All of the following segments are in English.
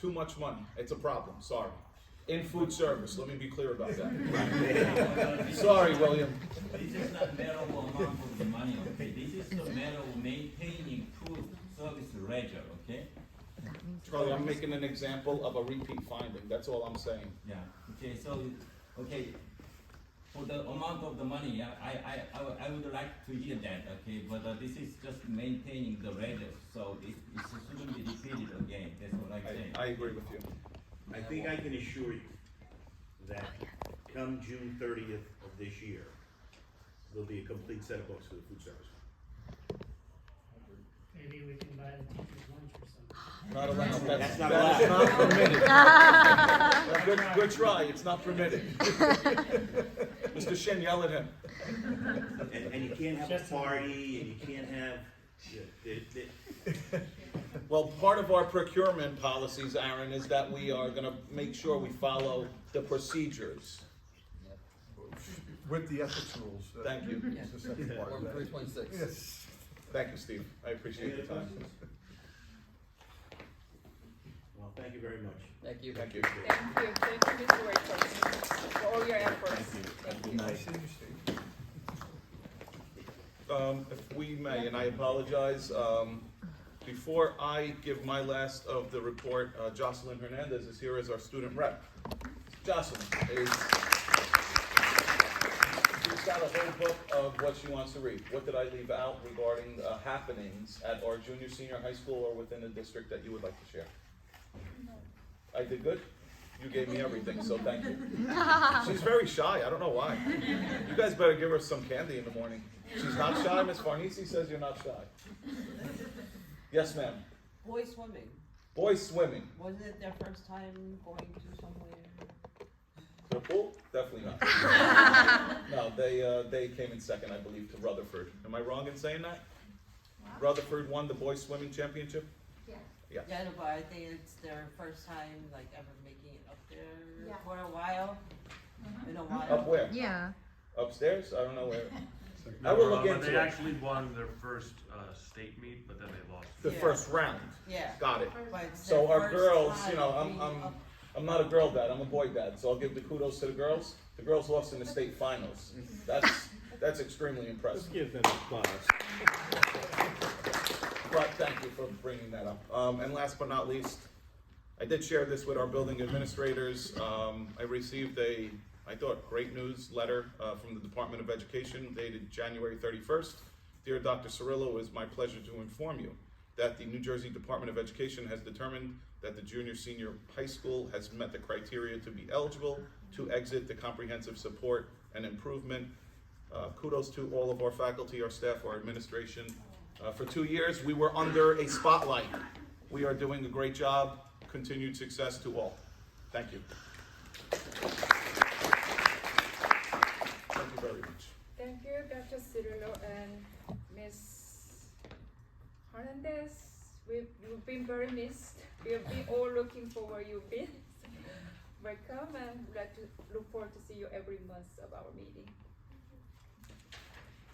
too much money. It's a problem, sorry. In food service, let me be clear about that. Sorry, William. This is not matter of amount of the money, okay? This is the matter of maintaining food service ledger, okay? Charlie, I'm making an example of a repeat finding, that's all I'm saying. Yeah, okay, so, okay, for the amount of the money, I would like to hear that, okay? But this is just maintaining the ledger, so it shouldn't be repeated again, that's what I'm saying. I agree with you. I think I can assure you that come June 30th of this year, there'll be a complete set of books for the food service. Maybe we can buy the teacher's lunch or something. Not allowed, That's not that is allowed. not permitted. Good try, it's not permitted. Mr. Shin, yell at him. And you can't have a party, and you can't have, Well, part of our procurement policies, Aaron, is that we are gonna make sure we follow the procedures. With the ethics rules. Thank you. It's the second part of that. 326. Yes. Thank you, Steve, I appreciate Any the other time. questions? Well, thank you very much. Thank you. Thank you. Thank you, Mr. Rachel, for all your efforts. Thank you. Nice seeing you, Steve. If we may, and I apologize, before I give my last of the report, Jocelyn Hernandez is here as our student rep. Jocelyn is, she's got a whole book of what she wants to read. What did I leave out regarding happenings at our junior, senior high school or within the district that you would like to share? I did good? You gave me everything, so thank you. She's very shy, I don't know why. You guys better give her some candy in the morning. She's not shy, Miss Farnese says you're not shy. Yes, ma'am. Boys swimming. Boys swimming. Wasn't it their first time going to somewhere? The pool? Definitely not. No, they came in second, I believe, to Rutherford. Am I wrong in saying that? Rutherford won the boys swimming championship? Yeah. Yeah, no, but I think it's their first time like ever making it up there Yeah. for a while. In a while. Up where? Yeah. Upstairs? I don't know where. I No, will look but into they it. actually won their first state meet, but then they lost. The Yeah. first round. Yeah. Got it. But it's So their our first girls, time you know, being up- I'm not a girl dad, I'm a boy dad, so I'll give the kudos to the girls. The girls lost in the state finals. That's extremely impressive. give them applause. But thank you for bringing that up. And last but not least, I did share this with our building administrators. I received I thought, great news letter from the Department of Education dated January 31st. Dear Dr. Cirillo, it is my pleasure to inform you that the New Jersey Department of Education has determined that the junior senior high school has met the criteria to be eligible to exit the comprehensive support and improvement. Kudos to all of our faculty, our staff, our administration. For 2 years, we were under a spotlight. We are doing a great job. Continued success to all. Thank you. Thank you very much. Thank you, Dr. Cirillo and Ms. Hernandez. You've been very missed. We've been all looking for where you've been. Welcome, and we'd like to look forward to see you every month of our meeting.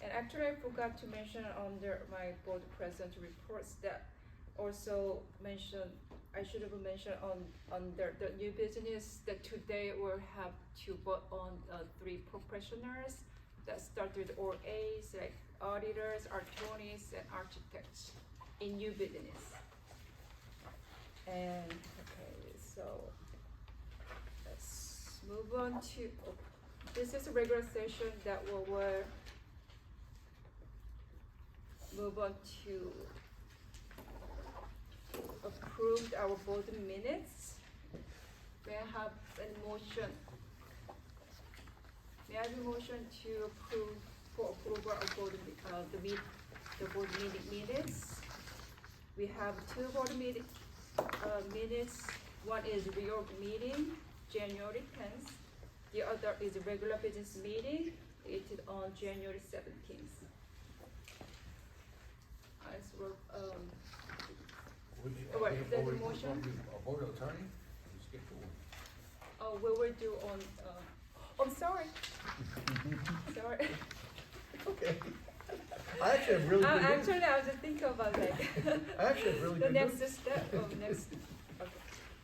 And actually, I forgot to mention under my board president reports that also mentioned, I should have mentioned on the new business that today we'll have to vote on 3 professionals that started all A's, like auditors, attorneys, and architects in new business. And okay, so let's move on to, this is a regular session that will move on to approve our board minutes. May I have a motion? May I have a motion to approve for approval of board, the board meeting minutes? We have 2 board meeting minutes. One is reorg meeting, January 10th. The other is a regular business meeting, dated on January 17th. Wait, there's a motion? A board attorney? You skipped one. Oh, we will do on, I'm sorry. Sorry. Okay. I actually have really good news. Actually, I was just thinking about that. I actually have really The good news. next step, next, okay.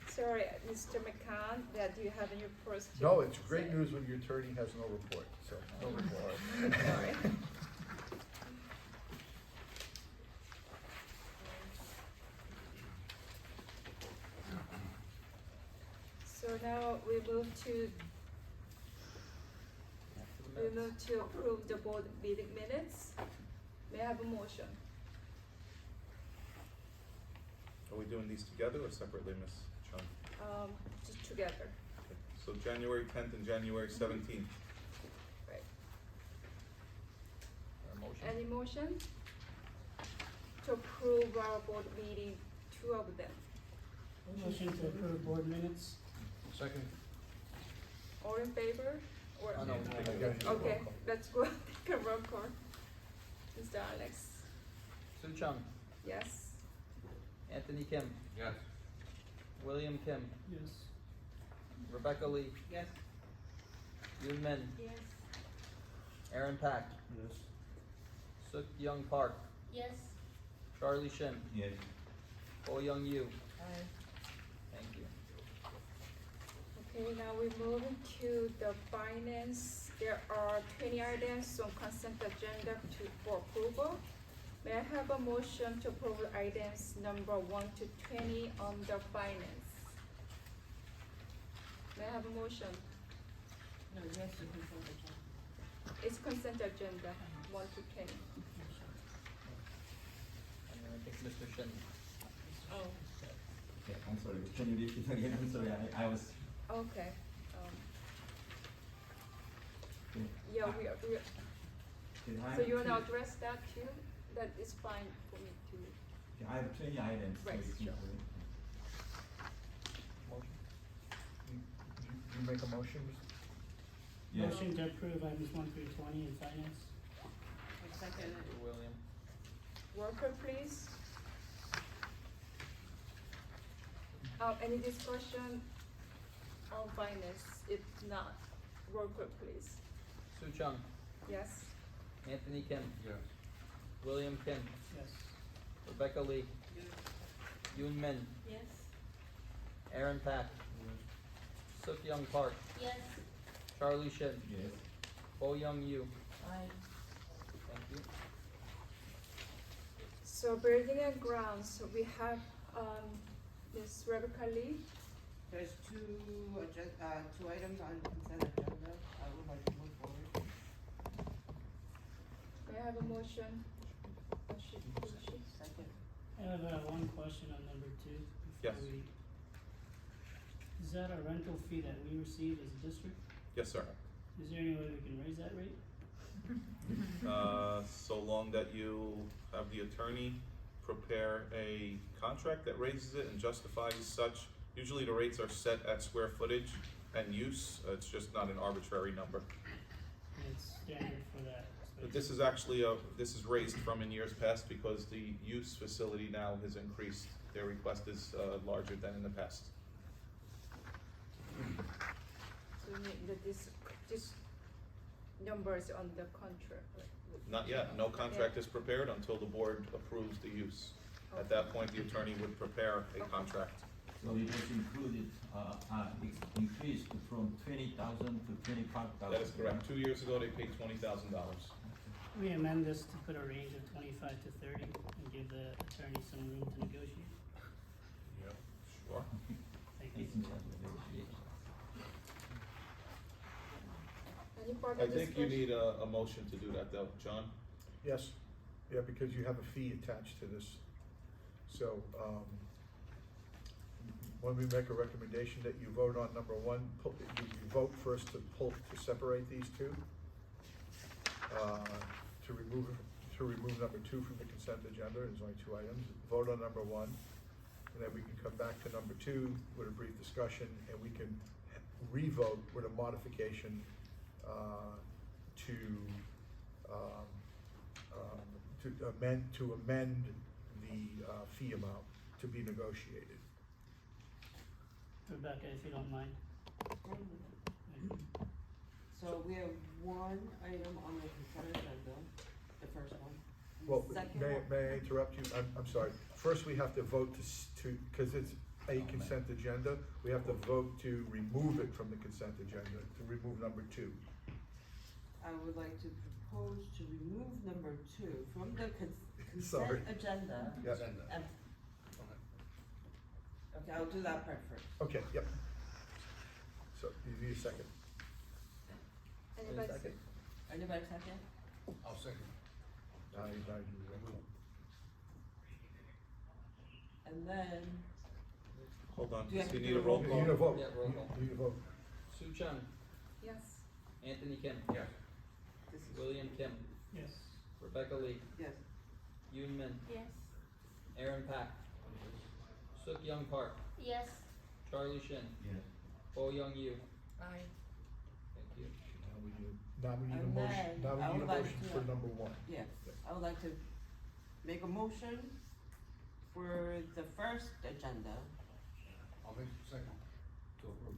So sorry, Mr. McCann, that you have any reports to No, it's great say? news when your attorney has no report, so, no report. Sorry. So now we move to approve the board meeting minutes. May I have a motion? Are we doing these together or separately, Ms. Chung? Just together, Okay. So January 10th and January 17th. right? Motion? Any motion? To approve our board meeting, two of them. Motion to approve board minutes. Second. All in favor? Or, Oh, no, I gotta do a roll okay, call. let's go take a roll call. Mr. Alex, Sue Chung, yes? Anthony Kim, Yes. William Kim, Yes. Rebecca Lee, Yes. Yoon Min, Yes. Aaron Pack, Yes. Suk Young Park, Yes. Charlie Shin, Yes. Ho Young Yu. Aye. Thank you. Okay, now we move into the finance. There are 20 items on consent agenda for approval. May I have a motion to approve items number 1 to 20 on the finance? May I have a motion? No, yes, to consent agenda. It's consent agenda, 1 to 20. And then I think Mr. Shin. Oh, Okay, I'm sorry, can you repeat again? I'm sorry, I was, okay. okay. Yeah, Okay, I so have you wanna 20 address that too? That is fine for me to, okay, I have 20 items. so Right, it's sure. not- Motion? You make a motion? Yeah. Motion to approve items 1 through 20 in finance. Second. Mr. William. worker please. Any discussion on finance? If not, worker please. Sue Chung, Yes? Anthony Kim, Yes. William Kim, Yes. Rebecca Lee, Yoon Min, Yes. Aaron Pack, Suk Young Park, Yes. Charlie Shin, Yes. Ho Young Yu. Aye. Thank you. So building and grounds, we have, Ms. Rebecca Lee. There's two items on consent agenda. I would like to move forward. May I have a motion? Second. I have one question on number 2. Yes. before we- Is that a rental fee that we receive as a district? Yes, sir. Is there any way we can raise that rate? So long that you have the attorney prepare a contract that raises it and justifies such. Usually the rates are set at square footage and use, it's just not an arbitrary number. And it's standard for that But space? this is actually this is raised from in years past because the use facility now has increased. Their request is larger than in the past. So you need that this number is on the contract, right? Not yet, no contract is prepared until the board approves the use. At that point, the attorney would prepare a contract. So it was included, increased from 20,000 to 25,000. That is correct. 2 years ago, they paid $20,000. We amend this to put a range of 25 to 30 and give the attorney some room to negotiate. Yep. Sure. Thank you. It's in terms of negotiation. Any further I discussion? think you need a motion to do that though, John? Yes, yeah, because you have a fee attached to this. So, when we make a recommendation that you vote on number 1, you vote first to separate these two. To remove number 2 from the consent agenda, there's only 2 items. Vote on number 1, and then we can come back to number 2 with a brief discussion, and we can re-vote with a modification to amend the fee amount to be negotiated. Rebecca, if you don't mind. So we have one item on the consent agenda, the first one. Well, Second may one- I interrupt you? I'm sorry. First, we have to vote to, because a consent agenda, we have to vote to remove it from the consent agenda, to remove number 2. I would like to propose to remove number 2 from the Sorry. consent agenda. Yes. And- Okay, I'll do that part first. Okay, yep. So, you need a second. Anybody? second? Anybody second? I'll second. Now you remove. And then, Hold on, Do you have do you to need do a a roll You call? need a vote. Yeah, roll call. You need a vote. Sue Chung, Yes. Anthony Kim, Yes. this is, William Kim, Yes. Rebecca Lee, yes, Yoon Min, Yes. Aaron Pack, Suk Young Park, Yes. Charlie Shin, Yes. Bo Young Yu. Aye. Thank you. Now we need a And motion, then now we I need a would like motion to- for number 1. yes. I would like to make a motion for the first agenda. I'll make the second to approve.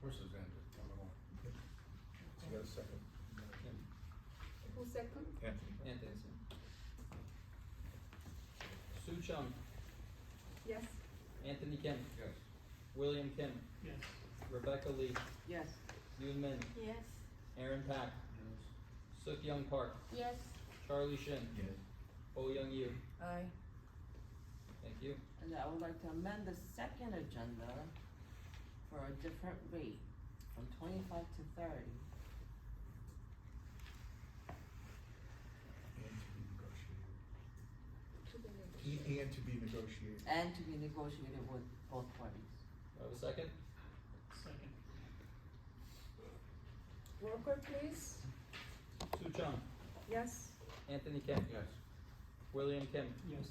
First agenda, number 1. You got a second? Kim, Who second? Anthony. Anthony. Sue Chung, Yes. Anthony Kim, Yes. William Kim, Yes. Rebecca Lee, Yes. Yoon Min, Yes. Aaron Pack, Suk Young Park, Yes. Charlie Shin, Yes. Bo Young Yu. Aye. Thank you. And I would like to amend the second agenda for a different rate, from 25 to 30. And to be negotiated. And to be negotiated with both parties. Do I have a second? Second. Roll call, please. Sue Chung, Yes. Anthony Kim, Yes. William Kim, Yes.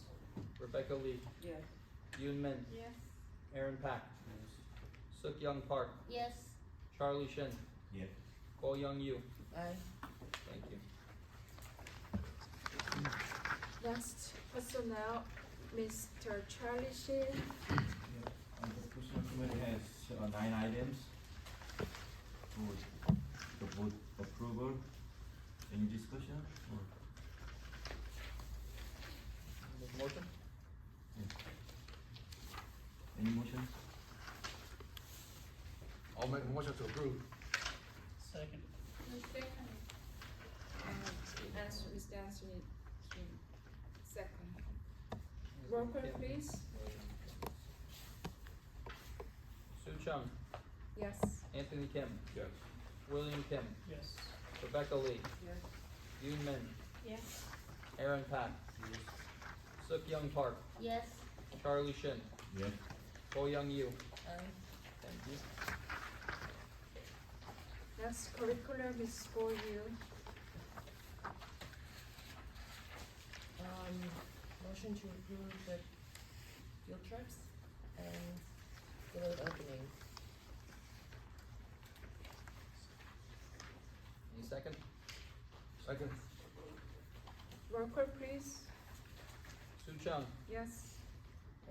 Rebecca Lee, Yes. Yoon Min, Yes. Aaron Pack, Suk Young Park, Yes. Charlie Shin, Yes. Bo Young Yu. Aye. Thank you. Next, personnel, Mr. Charlie Shin. The personnel committee has 9 items for the board approval. Any discussion? Or Make a motion? any motion? I'll make a motion to approve. Second. Mr. Anthony Kim, second. Roll call, please. Sue Chung, Yes. Anthony Kim, Yes. William Kim, Yes. Rebecca Lee, Yes. Yoon Min, Yes. Aaron Pack, Suk Young Park, Yes. Charlie Shin, Yes. Bo Young Yu. Aye. Thank you. Next, curriculum is for you. Motion to approve the field trips and delayed opening. Any second? Second. Roll call, please. Sue Chung, Yes.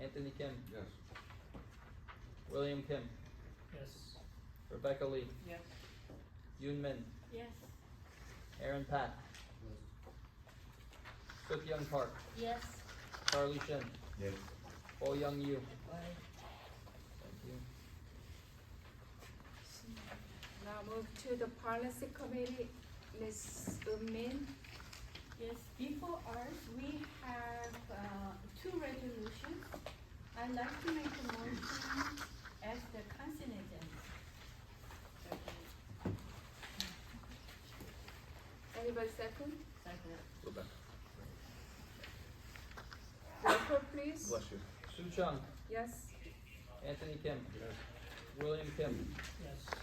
Anthony Kim, Yes. William Kim, Yes. Rebecca Lee, Yes. Yoon Min, Yes. Aaron Pack, Suk Young Park, Yes. Charlie Shin, Yes. Bo Young Yu. Aye. Thank you. Now move to the policy committee, Ms. Min. Yes, before us, we have 2 resolutions. I'd like to make a motion as the consent agenda. Anybody second? Second. Rebecca. Roll call, please. Bless you. Sue Chung, Yes. Anthony Kim, Yes. William Kim, Yes.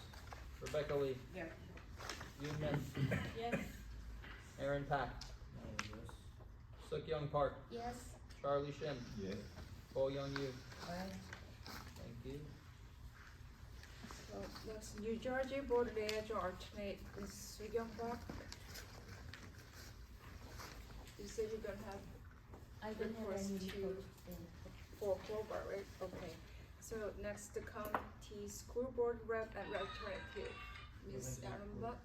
Rebecca Lee, Yes. Yoon Min, Yes, Aaron Pack, Suk Young Park, Yes. Charlie Shin, Yes. Bo Young Yu. Aye. Thank you. So next, New Jersey Board Liaison alternate, Ms. Soo-young Park. You said you're gonna have I don't have any Request to- report. 4 right? Okay. So next, the county school board rep and representative, Ms. Aaron Buck.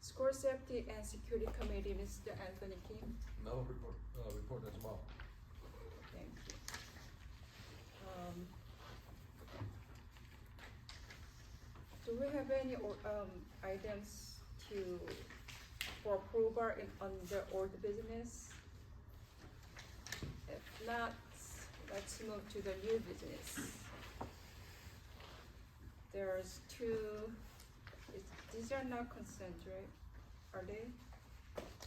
School safety and security committee, Mr. Anthony Kim. No report as well. Thank you. have any, items for approval under old business? If not, let's move to the new business. There's two, these are not consent, right? Are they?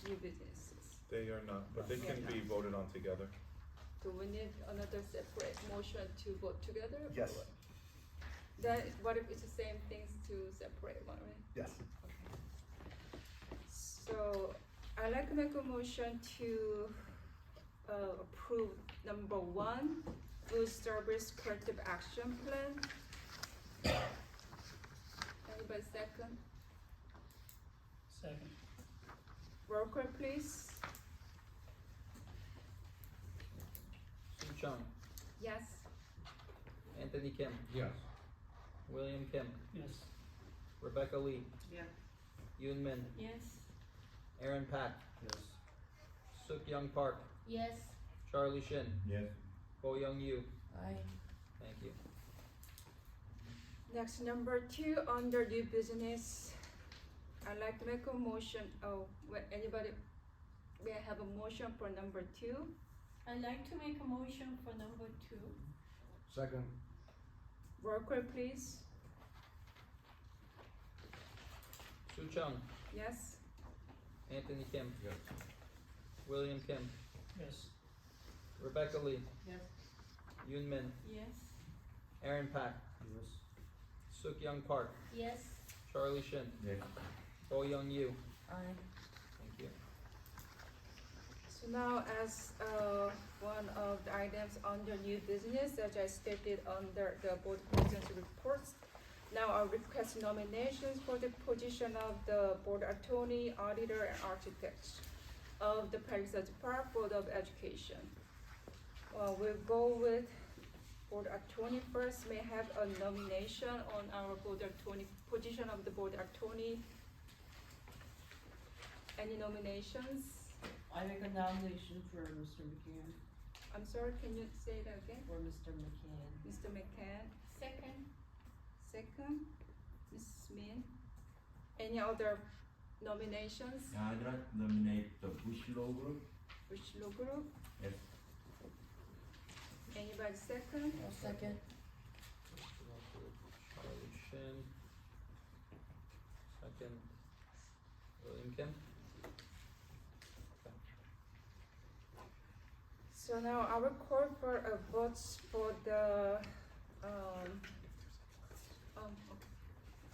New businesses. They are not, but they can be voted on together. Do we need another separate motion to vote together? or Yes. what? Then, what if it's the same things to separate one, right? Yes. So, I'd like to make a motion to, approve number 1, food service corrective action plan. Anybody second? Second. Roll call, please. Sue Chung, Yes. Anthony Kim, Yes. William Kim, Yes. Rebecca Lee, Yeah. Yoon Min, Yes. Aaron Pack, Yes. Suk Young Park, Yes. Charlie Shin, Yes. Bo Young Yu. Aye. Thank you. Next, number 2, under new business. I'd like to make a motion, anybody, may I have a motion for number 2? I'd like to make a motion for number 2. Second. Roll call, please. Sue Chung, Yes. Anthony Kim, Yes. William Kim, Yes. Rebecca Lee, Yes. Yoon Min, Yes. Aaron Pack, Yes. Suk Young Park, Yes. Charlie Shin, Yes. Bo Young Yu. Aye. Thank you. So now, as one of the items under new business, as I stated under the board president's reports, now I request nominations for the position of the board attorney, auditor, and architect of the Palisades Park Board of Education. We'll go with board attorney first. May I have a nomination on our board attorney, position of the board attorney? Any nominations? I make a nomination for Mr. McCann, I'm sorry, can you say that again? for Mr. McCann. Mr. McCann, Second. second. Ms. Min. Any other nominations? I'd like to nominate the Bush Law Group. Which law group? Yes. Anybody second? I'll second. Charlie Shin. Second, William Kim. So now I will call for a vote for the,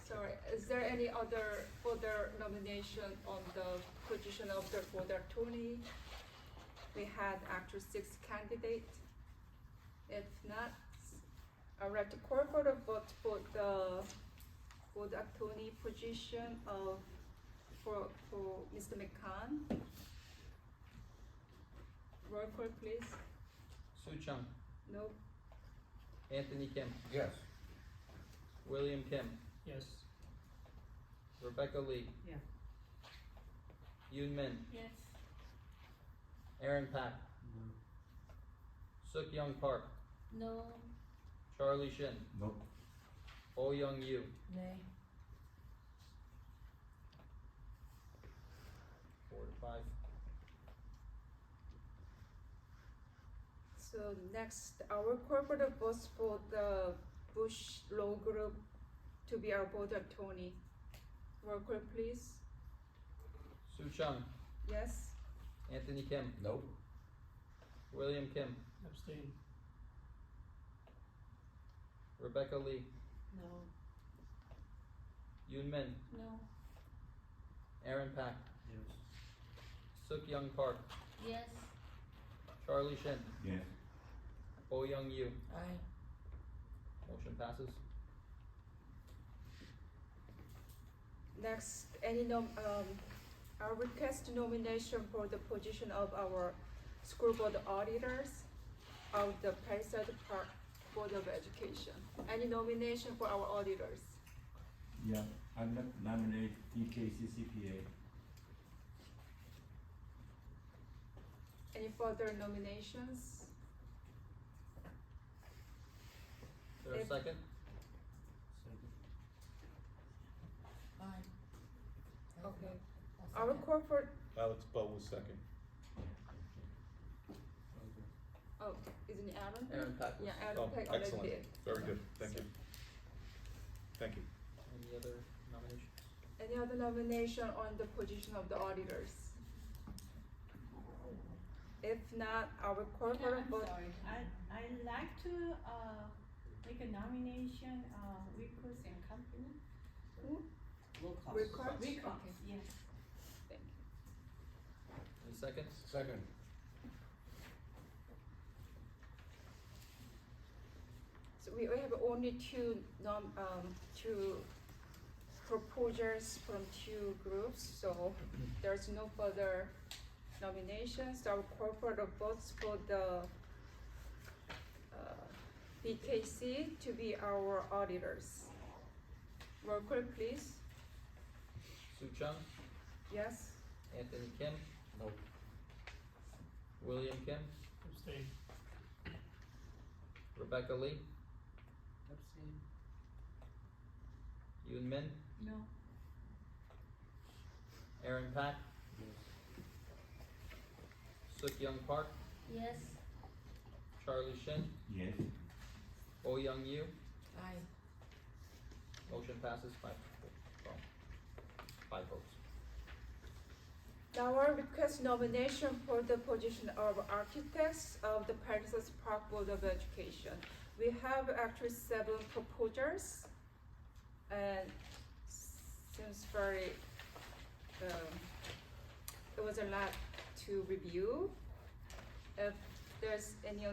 sorry, is there any other further nomination on the position of the board attorney? We had actually 6 candidates. If not, I would like to call for the vote for the board attorney position of, for Mr. McCann. Roll call, please. Sue Chung, No. Anthony Kim, Yes. William Kim, Yes. Rebecca Lee, Yeah. Yoon Min, Yes. Aaron Pack, Suk Young Park, No. Charlie Shin, Nope. Bo Young Yu. Nay. 4 to 5. So next, our corporate votes for the Bush Law Group to be our board attorney. Roll call, please. Sue Chung, Yes. Anthony Kim, Nope. William Kim, Abstain. Rebecca Lee, No. Yoon Min, No. Aaron Pack, Yes. Suk Young Park, Yes. Charlie Shin, Yes. Bo Young Yu. Aye. Motion passes. Next, our request nomination for the position of our school board auditors of the Palisades Park Board of Education. Any nomination for our auditors? Yeah, I'd like to nominate DKCCPA. Any further nominations? Is there a If- second? Okay. I'll Our second. corporate, Alex Bowe was second. oh, isn't it Aaron? Aaron Pack was. Yeah, Aaron Oh, Peck already excellent, did. very good, thank you. Thank you. Any other nominations? Any other nomination on the position of the auditors? If not, our corporate I'm vote. sorry, I'd like to, make a nomination, Rico's and Company. Who? Will cost. Records? Rico's, Okay, yes. thank you. Any seconds? Second. So we have only two proposals from two groups, so there's no further nominations. Our corporate votes for the BKC to be our auditors. Roll call, please. Sue Chung, Yes? Anthony Kim, Nope. William Kim, Abstain. Rebecca Lee, Abstain. Yoon Min, No. Aaron Pack, Suk Young Park, Yes. Charlie Shin, Yes. Oh Young Yu. Aye. Motion passes 5 votes. Now I request nomination for the position of architects of the Palisades Park Board of Education. We have actually 7 proposals, and seems very, it was a lot to review. If there's any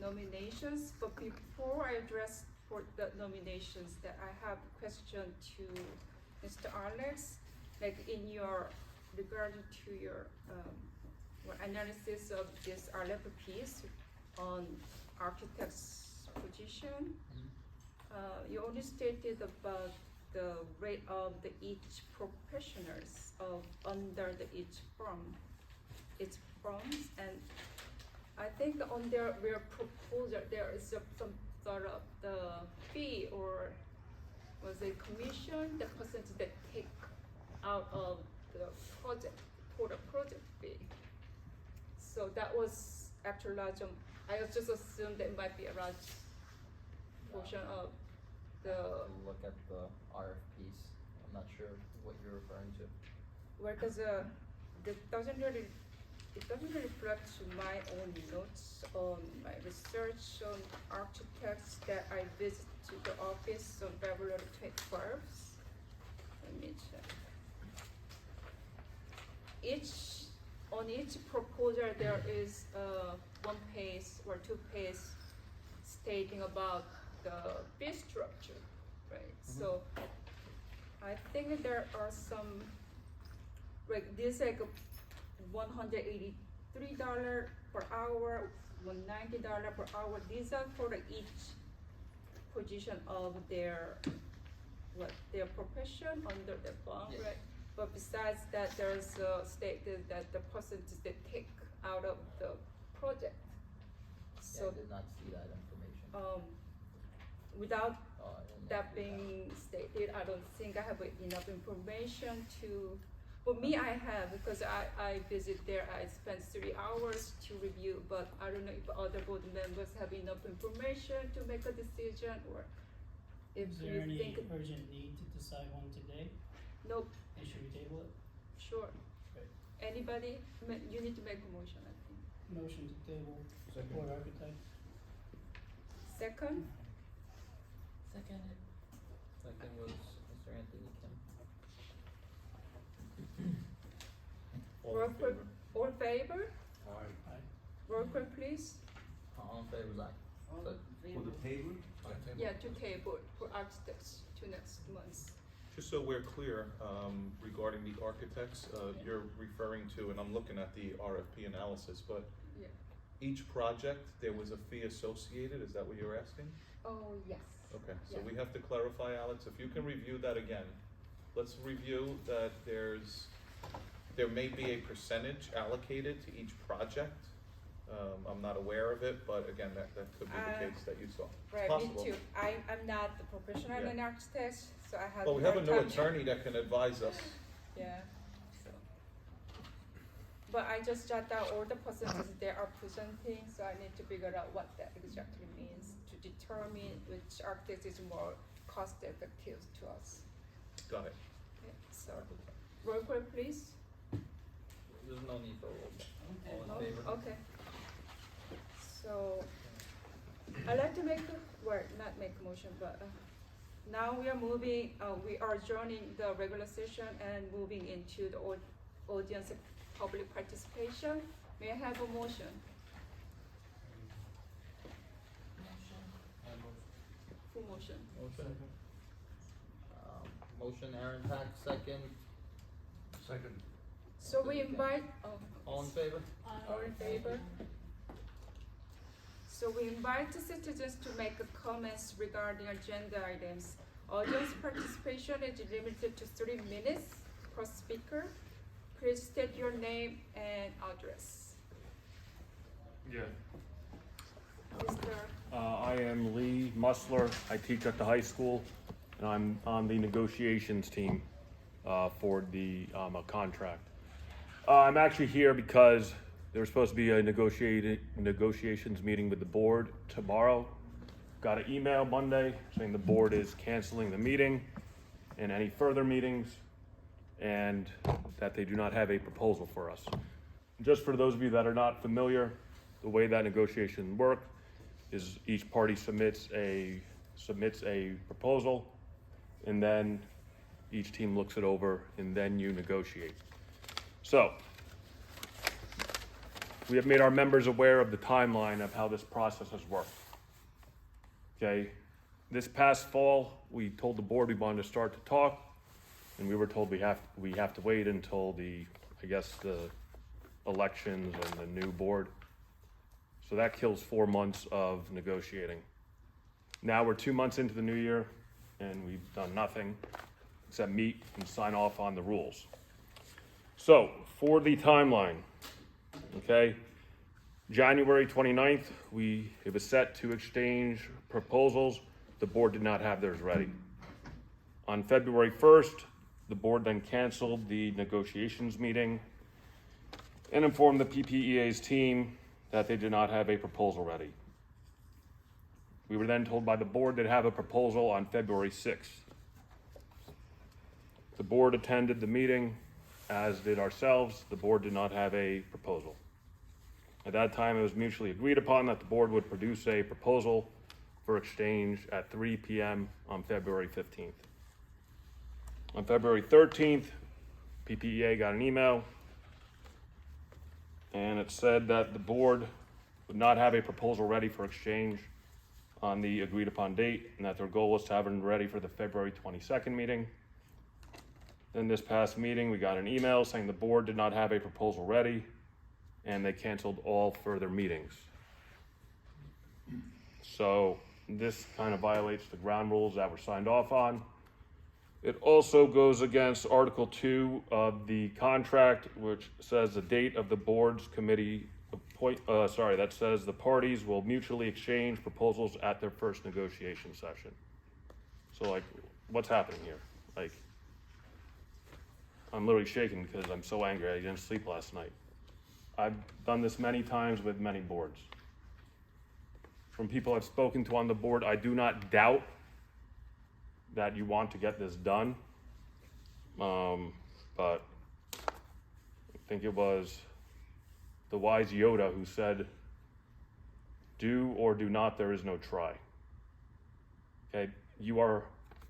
nominations, but before I address for the nominations, that I have a question to Mr. Alex, like in your regard to your analysis of this RLEP piece on architect's position, you only stated about the rate of the each professionals of under the each firms, and I think on their proposal there is some sort of the fee or was a commission, the percentage that take out of the project, total project fee. So that was actually large, I just assumed that it might be a large portion of the, Look at the RFPs, I'm not sure what you're referring to. well, cause it doesn't really reflect my own notes on my research on architects that I visit to the office on February 21st. Let me check. On each proposal, there is one page or 2 pages stating about the fee structure, right? So I think there are some, like this like $183 per hour, $190 per hour. These are for each position of their profession under the bond, Yes. right? But besides that, there's stated that the percentage they take out of the project. Yeah, So I did not see that information. without I didn't that see being stated, I don't think I have enough information to, for me, I have, because I visit there, I spend 3 hours to review, but I don't know if other board members have enough information to make a decision, or if Is you there any think, urgent need to decide one today? nope, And should we table it? sure. Right. Anybody, you need to make a motion, I think. Motion to table Second. board architect. Second, Seconded. Second was Mr. Anthony Kim. All roll in call, favor? all in favor? Aye. Aye. Roll call, please. All in favor is aye. All But in For the favor? table? Yeah, to table for architects to next month. Just so we're clear, regarding the architects, you're referring to, and I'm looking at the RFP analysis, but Yeah. each project, there was a fee associated, is that what you're asking? Oh, yes. Okay, so Yeah. we have to clarify, Alex, if you can review that again. Let's review that there may be a percentage allocated to each project. I'm not aware of it, but again, that could be the case that you saw. It's Right, possible. me too. I'm not the professional Yeah. in architects, so I have. Well, we have a hard new time- attorney that can advise us. Yeah, so. But I just jot down all the percentages they are presenting, so I need to figure out what that exactly means to determine which architect is more cost effective to us. Got it. Okay, so, roll call please. There's no need for roll call. All Oh, in favor? okay. So, I'd like to make not make a motion, but now we are moving, we are joining the regular session and moving into the audience public participation. May I have a motion? Full motion. Motion. Motion Aaron Pack, second. Second. So we invite, All in favor? all in favor? So we invite the citizens to make comments regarding agenda items. Audience participation is limited to 3 minutes per speaker. Please state your name and address. Yeah. Mr. I am Lee Musler. I teach at the high school, and I'm on the negotiations team for the contract. I'm actually here because there's supposed to be a negotiations meeting with the board tomorrow. Got an email Monday saying the board is canceling the meeting and any further meetings, and that they do not have a proposal for us. Just for those of you that are not familiar, the way that negotiations work is each party submits a proposal, and then each team looks it over, and then you negotiate. So, we have made our members aware of the timeline of how this process has worked. Okay, this past fall, we told the board we wanted to start to talk, and we were told we have to wait until the elections and the new board. So that kills 4 months of negotiating. Now we're 2 months into the new year, and we've done nothing except meet and sign off on the rules. So, for the timeline, okay, January 29th, it was set to exchange proposals. The board did not have theirs ready. On February 1st, the board then canceled the negotiations meeting and informed the PPEA's team that they did not have a proposal ready. We were then told by the board they'd have a proposal on February 6th. The board attended the meeting, as did ourselves. The board did not have a proposal. At that time, it was mutually agreed upon that the board would produce a proposal for exchange at 3 p.m. on February 15th. On February 13th, PPEA got an email, and it said that the board would not have a proposal ready for exchange on the agreed upon date, and that their goal was to have it ready for the February 22nd meeting. Then this past meeting, we got an email saying the board did not have a proposal ready, and they canceled all further meetings. So this kind of violates the ground rules that were signed off on. It also goes against Article 2 of the contract, which says the date of the board's committee that says the parties will mutually exchange proposals at their first negotiation session. So like, what's happening here? Like, I'm literally shaking because I'm so angry. I didn't sleep last night. I've done this many times with many boards. From people I've spoken to on the board, I do not doubt that you want to get this done. But I think it was the wise Yoda who said, do or do not, there is no try. Okay, you are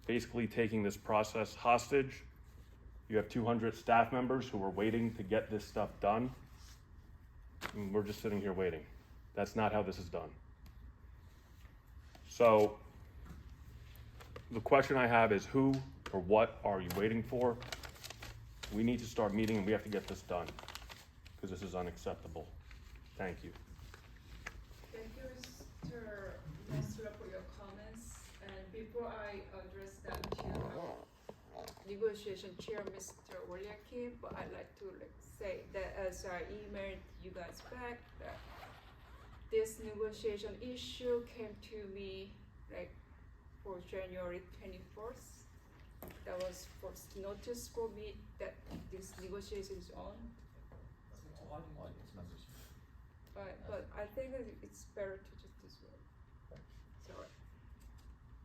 basically taking this process hostage. You have 200 staff members who are waiting to get this stuff done. And we're just sitting here waiting. That's not how this is done. So the question I have is, who or what are you waiting for? We need to start meeting, and we have to get this done, because this is unacceptable. Thank you. Thank you, Mr. Mosler, for your comments. And before I address that to negotiation chair, Mr. Woliaki, but I'd like to say that as I emailed you guys back, that this negotiation issue came to me for January 21st. that was first notice for me that this negotiation is on. Audience members. Right, but I think that it's better to just this way. Sorry.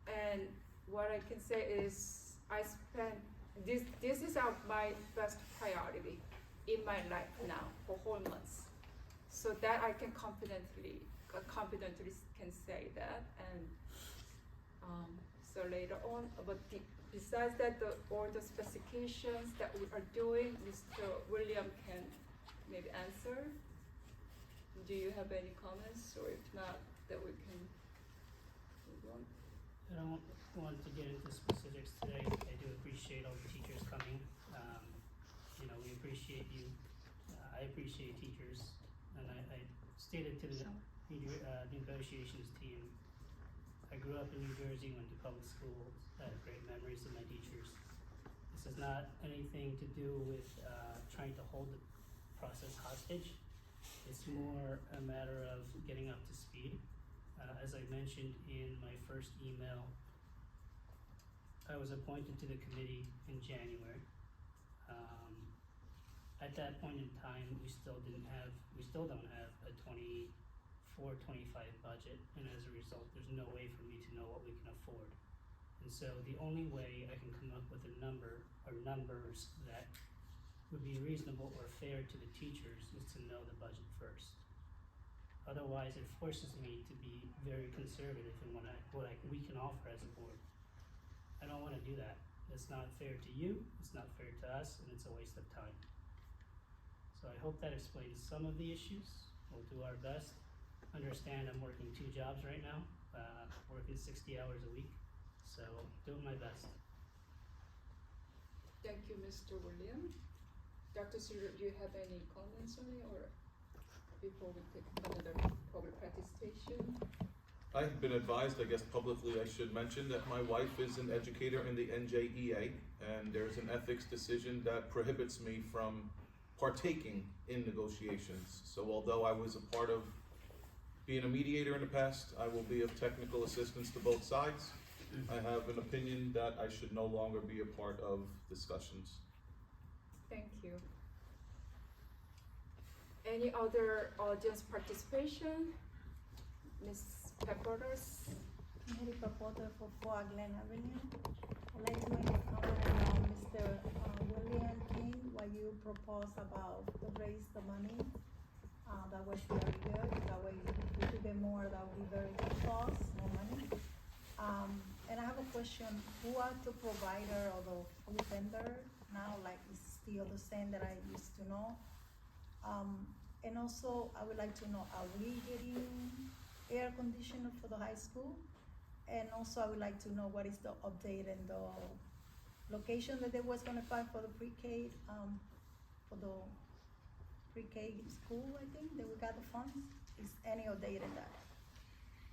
And what I can say is I spent this is my best priority in my life now for whole months. So that I can confidently can say that, and so later on, but besides that, all the specifications that we are doing, Mr. William can maybe answer. Do you have any comments, or if not, that we can move on? I don't want to get into specifics today. I do appreciate all the teachers coming. We appreciate you. I appreciate teachers, and I stated to the negotiations team, I grew up in New Jersey, went to public schools, had great memories of my teachers. This is not anything to do with trying to hold the process hostage. It's more a matter of getting up to speed. As I mentioned in my first email, I was appointed to the committee in January. At that point in time, we still don't have a 24-25 budget, and as a result, there's no way for me to know what we can afford. And so the only way I can come up with a number or numbers that would be reasonable or fair to the teachers is to know the budget first. Otherwise, it forces me to be very conservative in what we can offer as a board. I don't want to do that. It's not fair to you, it's not fair to us, and it's a waste of time. So I hope that explains some of the issues. We'll do our best. Understand I'm working 2 jobs right now, working 60 hours a week, so doing my best. Thank you, Mr. William. Dr. Sir, do you have any comments on it, or before we take another public participation? I've been advised, I guess publicly I should mention, that my wife is an educator in the NJEA, and there's an ethics decision that prohibits me from partaking in negotiations. So although I was a part of being a mediator in the past, I will be of technical assistance to both sides. I have an opinion that I should no longer be a part of discussions. Thank you. Any other audience participation? Ms. Peppers? Mary Papote for 4 Glen Avenue. I'd like to make a comment on Mr. William King, what you proposed about to raise the money. That was very good. That way, if we could get more, that would be very good for us, more money. And I have a question. Who are the provider or the food vendor now? Like, is still the same that I used to know? And also, I would like to know, are we getting air conditioner for the high school? And also, I would like to know what is the update and the location that they was gonna find for the pre-K, for the pre-K school, I think, that we got the funds. Is any update in that?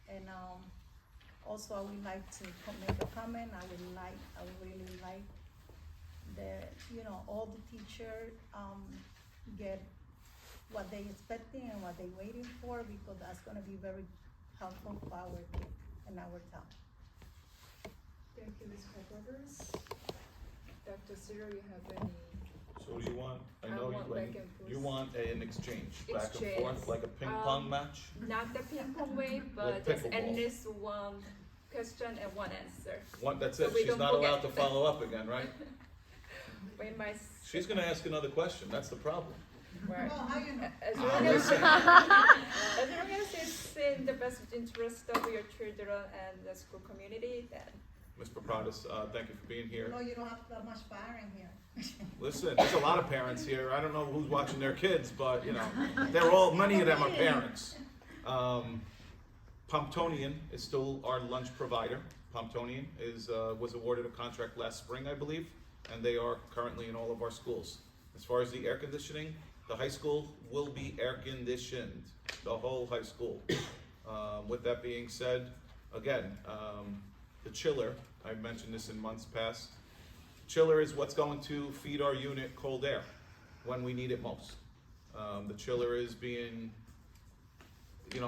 And also, I would like to make a comment. I would really like that, all the teachers get what they expecting and what they waiting for, because that's gonna be very helpful for our kids in our town. Thank you, Ms. Peppers. Dr. Zero, you have any? So what do you want? I know want back and forth. you want an exchange, back and Exchange. forth, like a ping pong match? Not the ping pong way, but just at least one question and one answer. That's So it, we she's don't not allowed to forget. follow up again, right? We might. She's gonna ask another question, that's the problem. Right. Well, how you know? As long listen. as it's in the best interest of your children and the school community, then. Ms. Papradas, thank you for being here. No, you don't have that much fire in here. Listen, there's a lot of parents here. I don't know who's watching their kids, but many of them are parents. Pomptonian is still our lunch provider. Pomptonian was awarded a contract last spring, I believe, and they are currently in all of our schools. As far as the air conditioning, the high school will be air conditioned, the whole high school. With that being said, again, the chiller, I've mentioned this in months past, chiller is what's going to feed our unit cold air when we need it most. The chiller is being,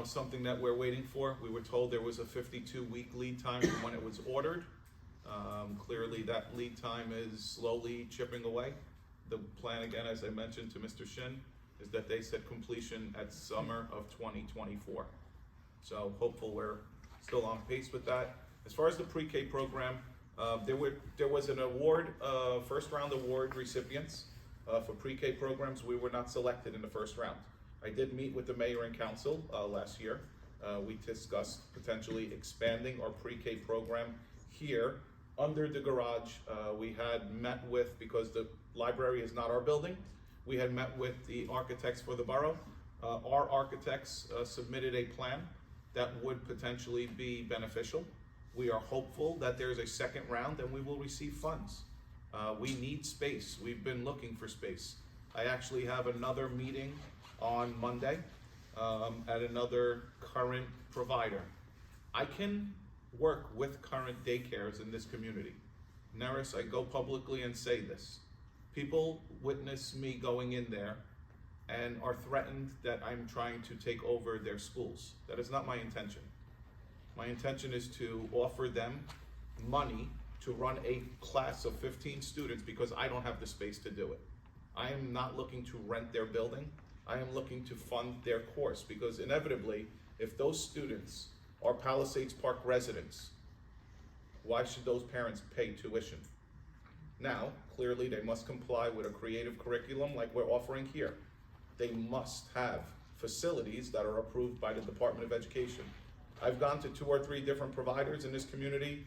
something that we're waiting for. We were told there was a 52-week lead time from when it was ordered. Clearly, that lead time is slowly chipping away. The plan, again, as I mentioned to Mr. Shin, is that they said completion at summer of 2024. So hopeful we're still on pace with that. As far as the pre-K program, there was an award, first round award recipients for pre-K programs. We were not selected in the first round. I did meet with the mayor and council last year. We discussed potentially expanding our pre-K program here under the garage. We had met with, because the library is not our building, we had met with the architects for the borough. Our architects submitted a plan that would potentially be beneficial. We are hopeful that there's a second round and we will receive funds. We need space. We've been looking for space. I actually have another meeting on Monday at another current provider. I can work with current daycares in this community. Neris, I go publicly and say this. People witness me going in there and are threatened that I'm trying to take over their schools. That is not my intention. My intention is to offer them money to run a class of 15 students because I don't have the space to do it. I am not looking to rent their building. I am looking to fund their course, because inevitably, if those students are Palisades Park residents, why should those parents pay tuition? Now, clearly they must comply with a creative curriculum like we're offering here. They must have facilities that are approved by the Department of Education. I've gone to 2 or 3 different providers in this community.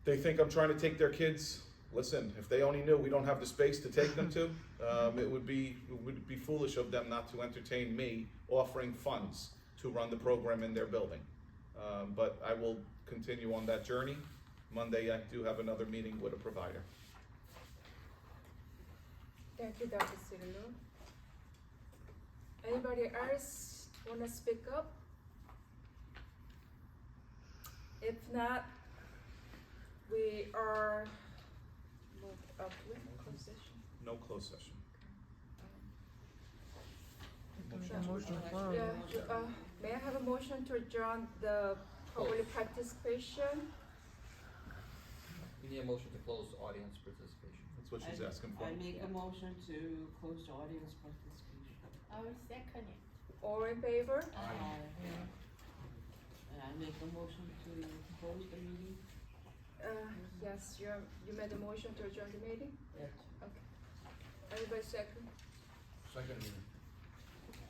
They think I'm trying to take their kids. Listen, if they only knew we don't have the space to take them to, it would be foolish of them not to entertain me offering funds to run the program in their building. But I will continue on that journey. Monday, I do have another meeting with a provider. Thank you, Dr. Cirillo. Anybody else wanna speak up? If not, we are moved up with closed session. No closed session. Yeah, may I have a motion to adjourn the public participation? We need a motion to close audience participation. That's what she's asking for. I make a motion to close the audience participation. I will second it. All in favor? And I make a motion to close the meeting. Yes, you made a motion to adjourn the meeting? Yes. Okay. Anybody second? Second.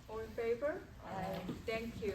All in favor? Aye. Thank you.